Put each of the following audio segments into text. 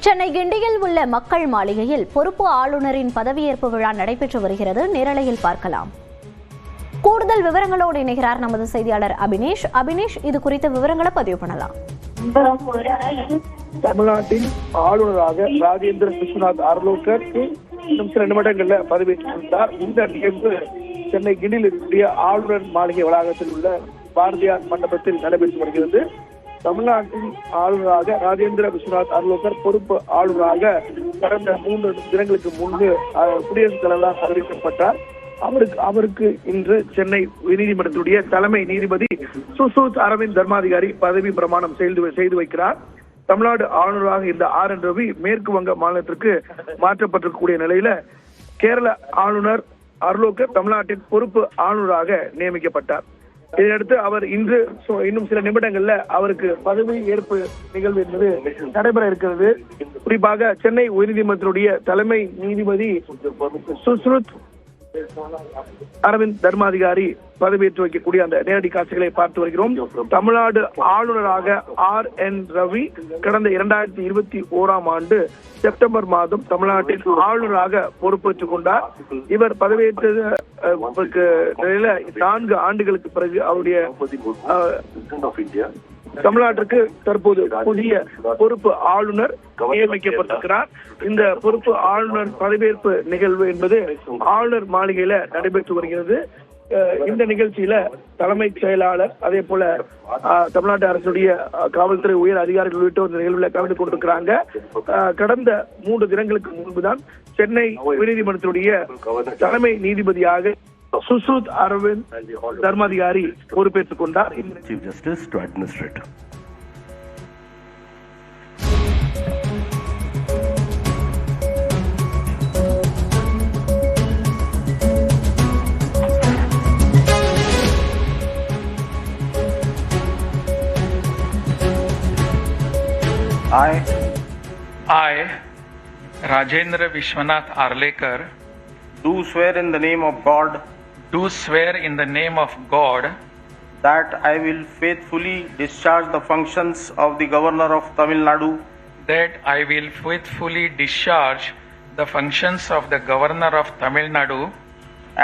சென்னை கிண்டியில் உள்ள மக்கள் மாளிகையில் பொறுப்பு ஆளுநரின் பதவியேற்பு விழா நடைபெற்று வருகிறது. நேரலையில் பார்க்கலாம். கூடுதல் விவரங்களோடு இணைகிறார் நமது செய்தியாளர் அபினேஷ். அபினேஷ், இது குறித்த விவரங்களை பதிவு பண்ணலாம். தமிழ்நாட்டின் ஆளுநராக ராஜேந்திர விஸ்வநாத் அர்லோகர் இன்னும் சில நிமிடங்கள்ல பதவியேற்றுள்ளார். இந்த நிகழ்வு சென்னை கிண்டியில் இருக்கக்கூடிய ஆளுநர் மாளிகை வளாகத்தில் உள்ள பாரதியார் மண்டபத்தில் நடைபெற்று வருகிறது. தமிழ்நாட்டின் ஆளுநராக ராஜேந்திர விஸ்வநாத் அர்லோகர் பொறுப்பு ஆளுநராக கடந்த 3 தினங்களுக்கு முன்பு குடியரசுத் தலைவரால் அறிவிக்கப்பட்டார். அவருக்கு இன்று சென்னை உயர்நீதிமன்றத்துடைய தலைமை நீதிபதி சுஷ்ருத் அரவிந்த் தர்மாதிகாரி பதவி பிரமாணம் செய்து வைக்கிறார். தமிழ்நாடு ஆளுநராக இருந்த RN ரவி மேற்கு வங்க மாநிலத்திற்கு மாற்றப்பட்டிருக்கக்கூடிய நிலையில கேரள ஆளுநர் அர்லோகர் தமிழ்நாட்டின் பொறுப்பு ஆளுநராக நியமிக்கப்பட்டார். இதையடுத்து அவர் இன்று இன்னும் சில நிமிடங்கள்ல அவருக்கு பதவி ஏற்பு நிகழ்வு என்பது நடைபெற இருக்கிறது. குறிப்பாக சென்னை உயர்நீதிமன்றத்துடைய தலைமை நீதிபதி சுஷ்ருத் அரவிந்த் தர்மாதிகாரி பதவியேற்று வைக்கக்கூடிய அந்த நேரடி காட்சிகளை பார்த்து வருகிறோம். தமிழ்நாடு ஆளுநராக RN ரவி கடந்த 2021ஆம் ஆண்டு செப்டம்பர் மாதம் தமிழ்நாட்டின் ஆளுநராக பொறுப்பேற்றுக் கொண்டார். இவர் பதவியேற்ற நிலையில 4 ஆண்டுகளுக்கு பிறகு அவருடைய தமிழ்நாட்டிற்கு தற்போது புதிய பொறுப்பு ஆளுநர் நியமிக்கப்பட்டிருக்கிறார். இந்த பொறுப்பு ஆளுநர் பதவியேற்பு நிகழ்வு என்பது ஆளுநர் மாளிகையில நடைபெற்று வருகிறது. இந்த நிகழ்ச்சியில தலைமைச் செயலாளர் அதே போல தமிழ்நாட்டு அரசுடைய காவல்துறை உயர் அதிகாரிகள் உள்ளிட்ட ஒரு நிகழ்வுல கலந்து கொண்டிருக்கிறாங்க. கடந்த 3 தினங்களுக்கு முன்புதான் சென்னை உயர்நீதிமன்றத்துடைய தலைமை நீதிபதியாக சுஷ்ருத் அரவிந்த் தர்மாதிகாரி பொறுப்பேற்றுக் கொண்டார். Chief Justice to administrate. I, Rajendra Vishwanath Arlekar, do swear in the name of God do swear in the name of God that I will faithfully discharge the functions of the Governor of Tamil Nadu that I will faithfully discharge the functions of the Governor of Tamil Nadu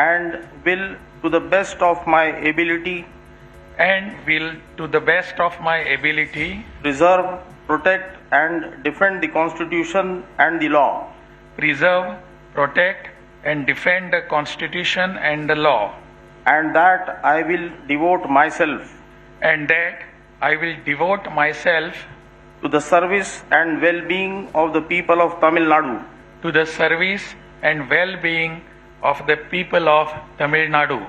and will to the best of my ability preserve, protect and defend the Constitution and the law. Preserve, protect and defend the Constitution and the law. And that I will devote myself to the service and well-being of the people of Tamil Nadu. To the service and well-being of the people of Tamil Nadu.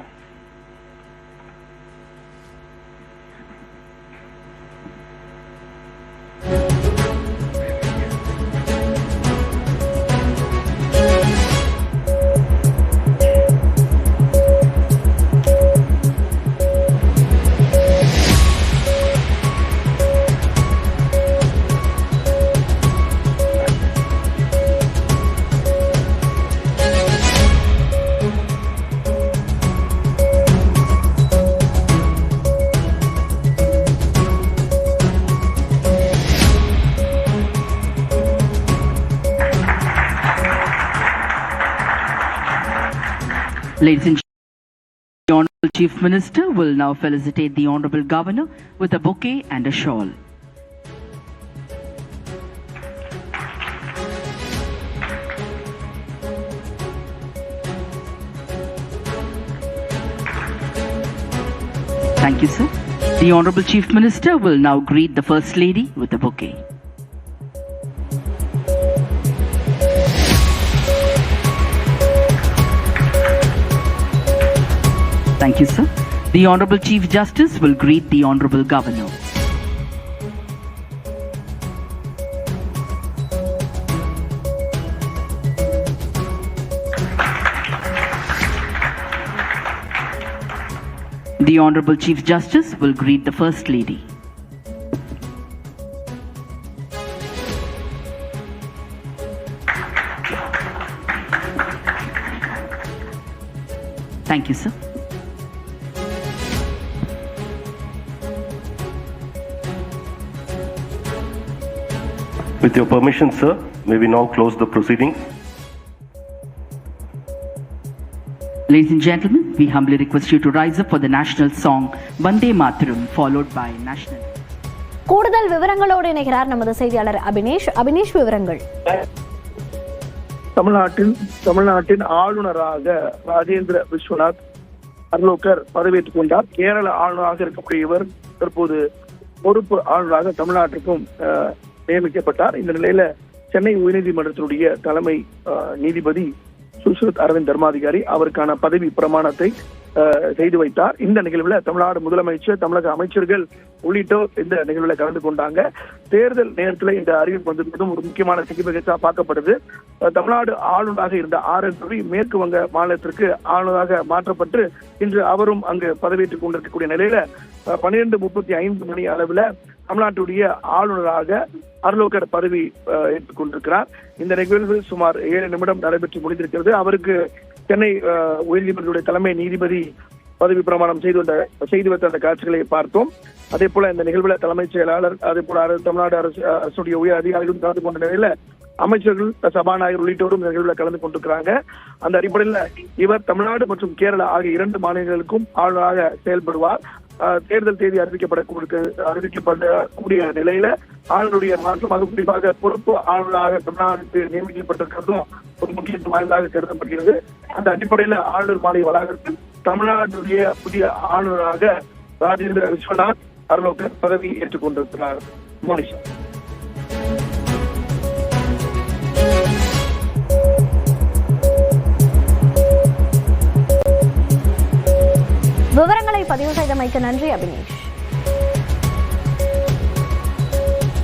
Ladies and gentlemen, the Honorable Chief Minister will now felicitate the Honorable Governor with a bouquet and a shawl. Thank you, sir. The Honorable Chief Minister will now greet the First Lady with a bouquet. Thank you, sir. The Honorable Chief Justice will greet the Honorable Governor. The Honorable Chief Justice will greet the First Lady. Thank you, sir. With your permission, sir, may we now close the proceedings? Ladies and gentlemen, we humbly request you to rise up for the national song Vande Mataram, followed by national. கூடுதல் விவரங்களோடு இணைகிறார் நமது செய்தியாளர் அபினேஷ். அபினேஷ், விவரங்கள். தமிழ்நாட்டின் ஆளுநராக ராஜேந்திர விஸ்வநாத் அர்லோகர் பதவியேற்றுக் கொண்டார். கேரள ஆளுநராக இருக்கக்கூடிய இவர் தற்போது பொறுப்பு ஆளுநராக தமிழ்நாட்டுக்கும் நியமிக்கப்பட்டார். இந்த நிலையில சென்னை உயர்நீதிமன்றத்தினுடைய தலைமை நீதிபதி சுஷ்ருத் அரவிந்த் தர்மாதிகாரி அவருக்கான பதவி பிரமாணத்தை செய்து வைத்தார். இந்த நிகழ்வில் தமிழ்நாடு முதலமைச்சர், தமிழக அமைச்சர்கள் உள்ளிட்டோர் இந்த நிகழ்வில் கலந்து கொண்டாங்க. தேர்தல் நேரத்தில் இந்த அறிவிப்பு வந்திருப்பதும் ஒரு முக்கியமான நிகழ்ச்சியா பார்க்கப்படுது. தமிழ்நாடு ஆளுநராக இருந்த RN ரவி மேற்கு வங்க மாநிலத்திற்கு ஆளுநராக மாற்றப்பட்டு இன்று அவரும் அங்கு பதவியேற்றுக் கொண்டிருக்கக்கூடிய நிலையில 12:35 மணி அளவில் தமிழ்நாட்டுடைய ஆளுநராக அர்லோகர் பதவி ஏற்றுக் கொண்டிருக்கிறார். இந்த நிகழ்வு சுமார் 7 நிமிடம் நடைபெற்று முடிந்திருக்கிறது. அவருக்கு சென்னை உயர்நீதிமன்றத்துடைய தலைமை நீதிபதி பதவி பிரமாணம் செய்து வைத்த அந்த காட்சிகளை பார்த்தோம். அதே போல இந்த நிகழ்வில் தலைமைச் செயலாளர், அதே போல தமிழ்நாடு அரசுடைய உயர் அதிகாரிகளும் கலந்து கொண்ட நிலையில அமைச்சர்கள், சபாநாயகர் உள்ளிட்டோரும் நிகழ்வில் கலந்து கொண்டிருக்கிறாங்க. அந்த அடிப்படையில் இவர் தமிழ்நாடு மற்றும் கேரளா ஆகிய 2 மாநிலங்களுக்கும் ஆளுநராக செயல்படுவார். தேர்தல் தேதி அறிவிக்கப்படக்கூடிய நிலையில ஆளுநருடைய மாற்றம், அது குறிப்பாக பொறுப்பு ஆளுநராக தமிழ்நாட்டுக்கு நியமிக்கப்பட்டிருக்கிறதும் ஒரு முக்கியத்துவம் வாய்ந்ததாக கருதப்படுகிறது. அந்த அடிப்படையில் ஆளுநர் மாளிகை வளாகத்தில் தமிழ்நாட்டுடைய புதிய ஆளுநராக ராஜேந்திர விஸ்வநாத் அர்லோகர் பதவி ஏற்றுக் கொண்டிருக்கிறார். மோனிஷா. விவரங்களை பதிவு செய்தமைக்கு நன்றி அபினேஷ்.